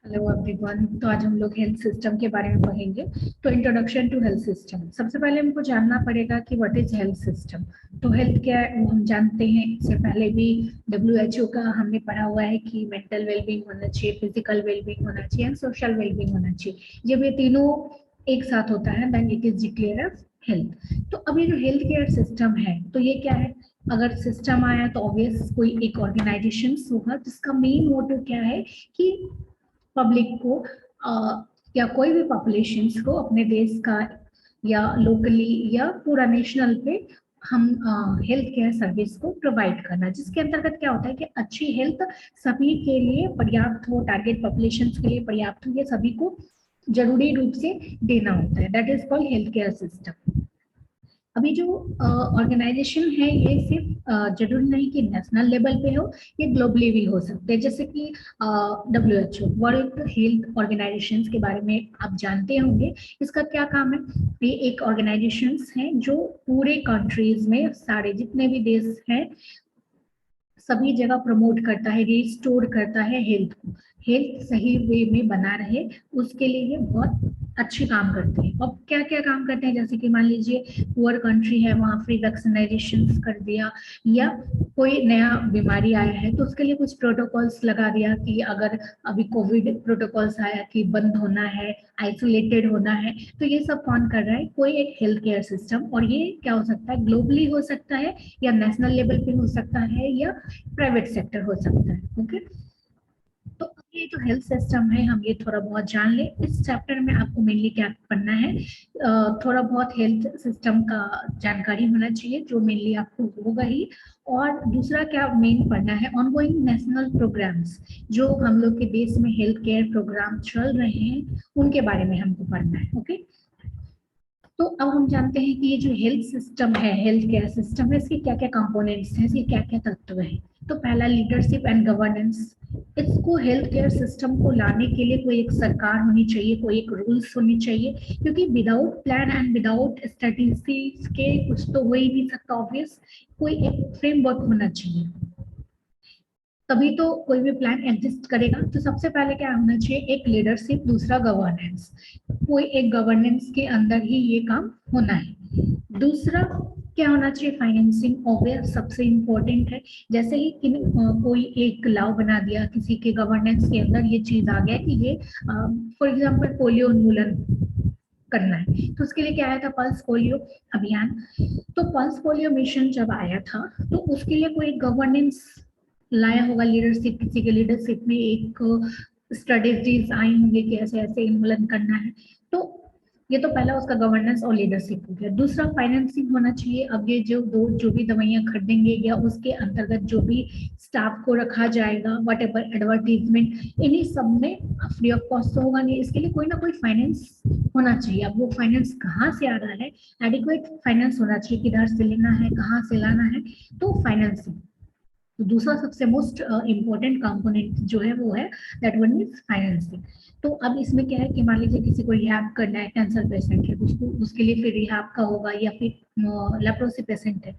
Hello everyone. तो आज हम लोग हेल्थ सिस्टम के बारे में पढ़ेंगे। तो इंट्रोडक्शन टू हेल्थ सिस्टम, सबसे पहले हमको जानना पड़ेगा कि व्हाट इज हेल्थ सिस्टम। तो हेल्थ क्या है वो हम जानते हैं, इससे पहले भी WHO का हमने पढ़ा हुआ है कि मेंटल वेलबींग होना चाहिए, फिजिकल वेलबींग होना चाहिए एंड सोशल वेलबींग होना चाहिए। जब ये तीनों एक साथ होता है then it is declare as health. तो अब ये जो हेल्थ केयर सिस्टम है तो ये क्या है, अगर सिस्टम आया तो ऑब्वियस कोई एक ऑर्गेनाइजेशन होगा जिसका मेन मोटिव क्या है कि पब्लिक को या कोई भी पॉपुलेशन को अपने देश का या लोकली या पूरा नेशनल पे हम हेल्थ केयर सर्विस को प्रोवाइड करना, जिसके अंतर्गत क्या होता है कि अच्छी हेल्थ सभी के लिए पर्याप्त हो, टारगेट पॉपुलेशन के लिए पर्याप्त हो, ये सभी को जरूरी रूप से देना होता है। That is called health care system. अभी जो ऑर्गेनाइजेशन है ये सिर्फ जरूरी नहीं कि नेशनल लेवल पे हो, ये ग्लोबली भी हो सकते हैं। जैसे कि WHO वर्ल्ड हेल्थ ऑर्गेनाइजेशन के बारे में आप जानते होंगे। इसका क्या काम है, ये एक ऑर्गेनाइजेशन है जो पूरे कंट्रीज में सारे जितने भी देश हैं सभी जगह प्रमोट करता है, रिस्टोर करता है हेल्थ को। हेल्थ सही वे में बना रहे उसके लिए ये बहुत अच्छे काम करते हैं। और क्या क्या काम करते हैं, जैसे कि मान लीजिए पुअर कंट्री है वहाँ फ्री वैक्सीनेशन कर दिया, या कोई नया बीमारी आया है तो उसके लिए कुछ प्रोटोकॉल्स लगा दिया कि अगर अभी कोविड प्रोटोकॉल्स आया कि बंद होना है, आइसोलेटेड होना है, तो ये सब कौन कर रहा है, कोई एक हेल्थ केयर सिस्टम। और ये क्या हो सकता है, ग्लोबली हो सकता है या नेशनल लेवल पे हो सकता है या प्राइवेट सेक्टर हो सकता है। ओके, तो ये जो हेल्थ सिस्टम है हम ये थोड़ा बहुत जान ले। इस चैप्टर में आपको मेनली क्या पढ़ना है, थोड़ा बहुत हेल्थ सिस्टम का जानकारी होना चाहिए जो मेनली आपको होगा ही। और दूसरा क्या मेन पढ़ना है, ऑनगोइंग नेशनल प्रोग्राम्स, जो हम लोग के देश में हेल्थ केयर प्रोग्राम चल रहे हैं उनके बारे में हमको पढ़ना है। ओके, तो अब हम जानते हैं कि ये जो हेल्थ सिस्टम है, हेल्थ केयर सिस्टम है, इसके क्या क्या कंपोनेंट्स हैं, इसके क्या क्या तत्व हैं। तो पहला लीडरशिप एंड गवर्नेंस। इसको हेल्थ केयर सिस्टम को लाने के लिए कोई एक सरकार होनी चाहिए, कोई एक रूल्स होनी चाहिए, क्योंकि without plan and without strategies के कुछ तो हो ही नहीं सकता। ऑब्वियस कोई एक फ्रेमवर्क होना चाहिए, तभी तो कोई भी प्लान एग्जिस्ट करेगा। तो सबसे पहले क्या होना चाहिए, एक लीडरशिप, दूसरा गवर्नेंस। कोई एक गवर्नेंस के अंदर ही ये काम होना है। दूसरा क्या होना चाहिए, फाइनेंसिंग, ऑब्वियस सबसे इम्पोर्टेंट है। जैसे ही कोई एक लॉ बना दिया किसी के गवर्नेंस के अंदर, ये चीज आ गया कि ये फॉर एग्जांपल पोलियो उन्मूलन करना है, तो उसके लिए क्या आया था, पल्स पोलियो अभियान। तो पल्स पोलियो मिशन जब आया था तो उसके लिए कोई गवर्नेंस लाया होगा, लीडरशिप, किसी के लीडरशिप में एक स्ट्रेटेजीज आई होंगे कि ऐसे ऐसे उन्मूलन करना है। तो ये तो पहला उसका गवर्नेंस और लीडरशिप हो गया। दूसरा फाइनेंसिंग होना चाहिए। अब ये जो भी दवाइयां खरीदेंगे या उसके अंतर्गत जो भी स्टाफ को रखा जाएगा, वट एवर एडवर्टीजमेंट, इन्हीं सब में फ्री ऑफ कॉस्ट तो होगा नहीं, इसके लिए कोई ना कोई फाइनेंस होना चाहिए। अब वो फाइनेंस कहाँ से आ रहा है, एडिक्वेट फाइनेंस होना चाहिए, किधर से लेना है, कहाँ से लाना है, तो फाइनेंसिंग। तो दूसरा सबसे मोस्ट इम्पोर्टेंट कंपोनेंट जो है वो है दैट वन इज फाइनेंसिंग। तो अब इसमें क्या है कि मान लीजिए किसी को रिहैब करना है, कैंसर पेशेंट है, उसको उसके लिए फिर रिहैब का होगा, या फिर लेप्रोसी पेशेंट है,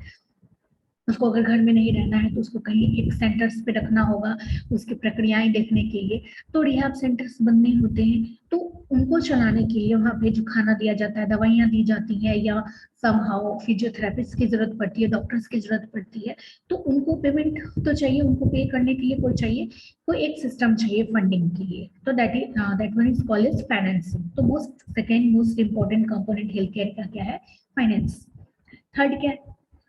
उसको अगर घर में नहीं रहना है तो उसको कहीं एक सेंटर्स पे रखना होगा उसकी प्रक्रियाएं देखने के लिए। तो रिहैब सेंटर्स बनने होते हैं, तो उनको चलाने के लिए वहाँ पे जो खाना दिया जाता है, दवाइयाँ दी जाती हैं, या समहाउ फिजियोथेरेपिस्ट की जरूरत पड़ती है, डॉक्टर्स की जरूरत पड़ती है, तो उनको पेमेंट तो चाहिए, उनको पे करने के लिए कोई चाहिए, कोई एक सिस्टम चाहिए फंडिंग के लिए। तो that one is called as financing. तो second most important component health care का क्या है, फाइनेंस। थर्ड क्या है,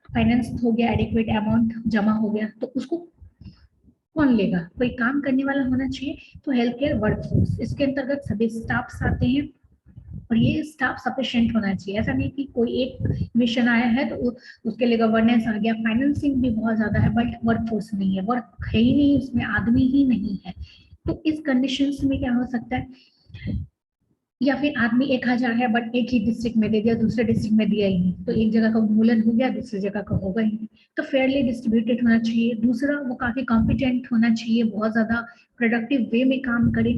फाइनेंस हो गया, एडिक्वेट अमाउंट जमा हो गया, तो उसको कौन लेगा, कोई काम करने वाला होना चाहिए। तो हेल्थ केयर वर्कफोर्स, इसके अंतर्गत सभी स्टाफ्स आते हैं और ये स्टाफ सफिशिएंट होना चाहिए। ऐसा नहीं कि कोई एक मिशन आया है तो उसके लिए गवर्नेंस आ गया, फाइनेंसिंग भी बहुत ज्यादा है बट वर्कफोर्स नहीं है, वर्क है ही नहीं, उसमें आदमी ही नहीं है। तो इस कंडीशंस में क्या हो सकता है, या फिर आदमी 1000 है बट एक ही डिस्ट्रिक्ट में दे दिया, दूसरे डिस्ट्रिक्ट में दिया ही नहीं, तो एक जगह का उन्मूलन हो गया, दूसरी जगह का होगा ही नहीं। तो फेयरली डिस्ट्रीब्यूटेड होना चाहिए। दूसरा वो काफी कॉम्पिटेंट होना चाहिए, बहुत ज्यादा प्रोडक्टिव वे में काम करे।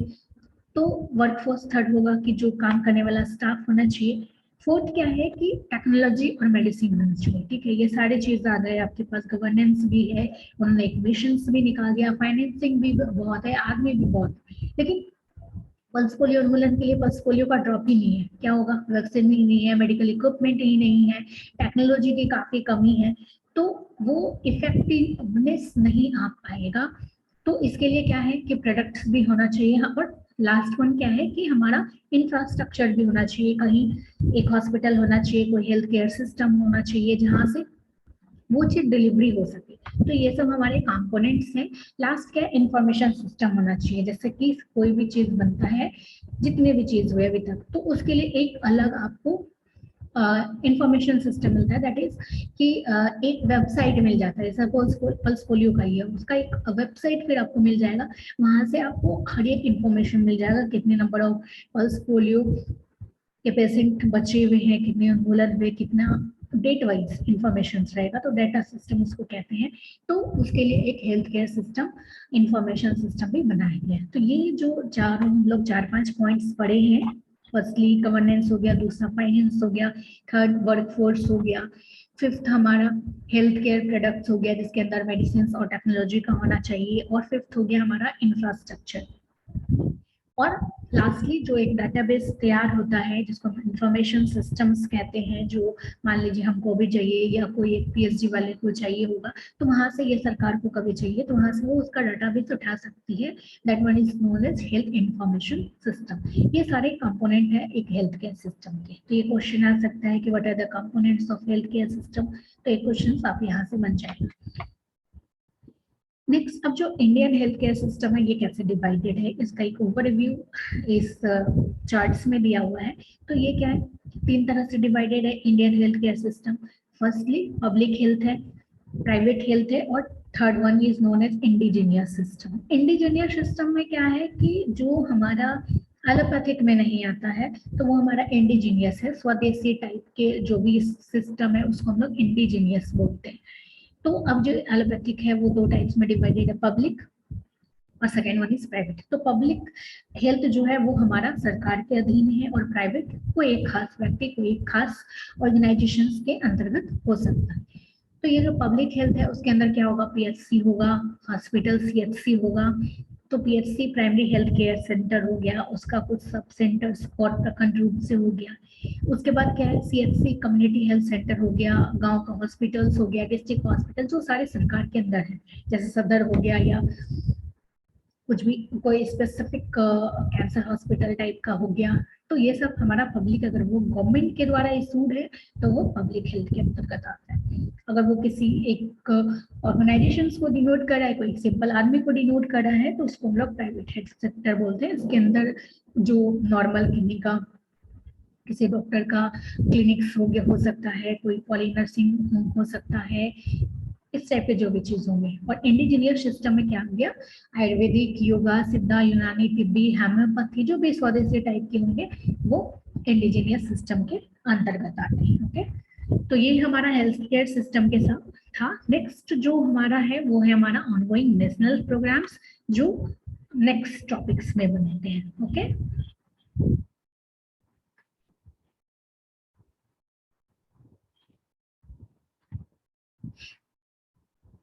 तो वर्कफोर्स थर्ड होगा कि जो काम करने वाला स्टाफ होना चाहिए। फोर्थ क्या है कि टेक्नोलॉजी और मेडिसिन होना चाहिए। ठीक है, ये सारे चीज आ गए आपके पास, गवर्नेंस भी है, उन्होंने एक मिशन भी निकाल दिया, फाइनेंसिंग भी बहुत है, आदमी भी बहुत है। लेकिन पल्स पोलियो उन्मूलन के लिए पल्स पोलियो का ड्रॉप ही नहीं है, क्या होगा, वैक्सीन ही नहीं है, मेडिकल इक्विपमेंट ही नहीं है, टेक्नोलॉजी की काफी कमी है, तो वो इफेक्टिवनेस नहीं आ पाएगा। तो इसके लिए क्या है कि प्रोडक्ट्स भी होना चाहिए, और लास्ट वन क्या है कि हमारा इंफ्रास्ट्रक्चर भी होना चाहिए, कहीं एक हॉस्पिटल होना चाहिए, कोई हेल्थ केयर सिस्टम होना चाहिए जहां से वो चीज डिलीवरी हो सके। तो ये सब हमारे कंपोनेंट्स हैं। लास्ट क्या, इंफॉर्मेशन सिस्टम होना चाहिए, जैसे कि कोई भी चीज बनता है, जितने भी चीज हुए अभी तक, तो उसके लिए एक अलग आपको इंफॉर्मेशन सिस्टम मिलता है, दैट इज कि एक वेबसाइट मिल जाता है, सपोज पल्स पोलियो का ही है, उसका एक वेबसाइट फिर आपको मिल जाएगा, वहां से आपको हर एक इंफॉर्मेशन मिल जाएगा, कितने नंबर ऑफ पल्स पोलियो के पेशेंट बचे हुए हैं, कितने उन्मूलन हुए, कितना डेट वाइज इंफॉर्मेशन रहेगा, तो डेटा सिस्टम उसको कहते हैं। तो उसके लिए एक health care system information system भी बनाया गया है। तो ये जो चारों हम लोग 4-5 पॉइंट्स पढ़े हैं, फर्स्टली गवर्नेंस हो गया, दूसरा फाइनेंस हो गया, थर्ड वर्कफोर्स हो गया, फिफ्थ हमारा हेल्थ केयर प्रोडक्ट्स हो गया जिसके अंदर मेडिसिन और टेक्नोलॉजी का होना चाहिए, और फिफ्थ हो गया हमारा इंफ्रास्ट्रक्चर, और लास्टली जो एक डेटाबेस तैयार होता है जिसको हम इंफॉर्मेशन सिस्टम्स कहते हैं, जो मान लीजिए हमको भी चाहिए या कोई एक पीएचडी वाले को चाहिए होगा, तो वहां से ये सरकार को कभी चाहिए तो वहां से वो उसका डेटाबेस उठा सकती है, that one is known as health information system. ये सारे कंपोनेंट है एक हेल्थ केयर सिस्टम के। तो ये क्वेश्चन आ सकता है कि what are the components of health care system, तो एक क्वेश्चन आप यहाँ से बन जाएगा। नेक्स्ट, अब जो इंडियन हेल्थ केयर सिस्टम है ये कैसे डिवाइडेड है, इसका एक ओवरव्यू इस चार्ट्स में दिया हुआ है। तो ये क्या है, 3 तरह से डिवाइडेड है Indian health care system. Firstly public health है, प्राइवेट हेल्थ है, और third one is known as indigenous system. Indigenous system में क्या है कि जो हमारा एलोपैथिक में नहीं आता है तो वो हमारा इंडिजीनियस है, स्वदेशी टाइप के जो भी सिस्टम है उसको हम लोग इंडिजीनियस बोलते हैं। तो अब जो एलोपैथिक है वो 2 टाइप्स में डिवाइडेड है, पब्लिक और सेकेंड वन इज प्राइवेट। तो पब्लिक हेल्थ जो है वो हमारा सरकार के अधीन है, और प्राइवेट को एक खास व्यक्ति को एक खास ऑर्गेनाइजेशन के अंतर्गत हो सकता है। तो ये जो पब्लिक हेल्थ है उसके अंदर क्या होगा, पीएचसी होगा, हॉस्पिटल सीएचसी होगा। तो PHC primary health care centre हो गया, उसका कुछ सब सेंटर्स और प्रखंड रूप से हो गया। उसके बाद क्या है, सीएचसी कम्युनिटी हेल्थ सेंटर हो गया, गांव का हॉस्पिटल्स हो गया, डिस्ट्रिक्ट हॉस्पिटल जो सारे सरकार के अंदर है, जैसे सदर हो गया या कुछ भी कोई स्पेसिफिक कैंसर हॉस्पिटल टाइप का हो गया। तो ये सब हमारा पब्लिक, अगर वो गवर्नमेंट के द्वारा इशूड है तो वो पब्लिक हेल्थ के अंतर्गत आता है। अगर वो किसी एक ऑर्गेनाइजेशन को डिनोट कर रहा है, कोई सिंपल आदमी को डिनोट कर रहा है, तो उसको हम लोग प्राइवेट हेल्थ सेक्टर बोलते हैं। इसके अंदर जो नॉर्मल क्लिनिक का, किसी डॉक्टर का क्लिनिक्स हो सकता है, कोई पॉली नर्सिंग होम हो सकता है, इस टाइप के जो भी चीज होंगे। और इंडिजीनियस सिस्टम में क्या हो गया, आयुर्वेदिक, योगा, सिद्धा, यूनानी, तिब्बी, हेम्योपैथी जो भी स्वदेशी टाइप के होंगे वो इंडिजीनियस सिस्टम के अंतर्गत आते हैं। ओके, तो ये हमारा हेल्थ केयर सिस्टम के साथ था। नेक्स्ट जो हमारा है वो है हमारा ऑनगोइंग नेशनल प्रोग्राम्स, जो नेक्स्ट टॉपिक्स में बनते हैं। ओके।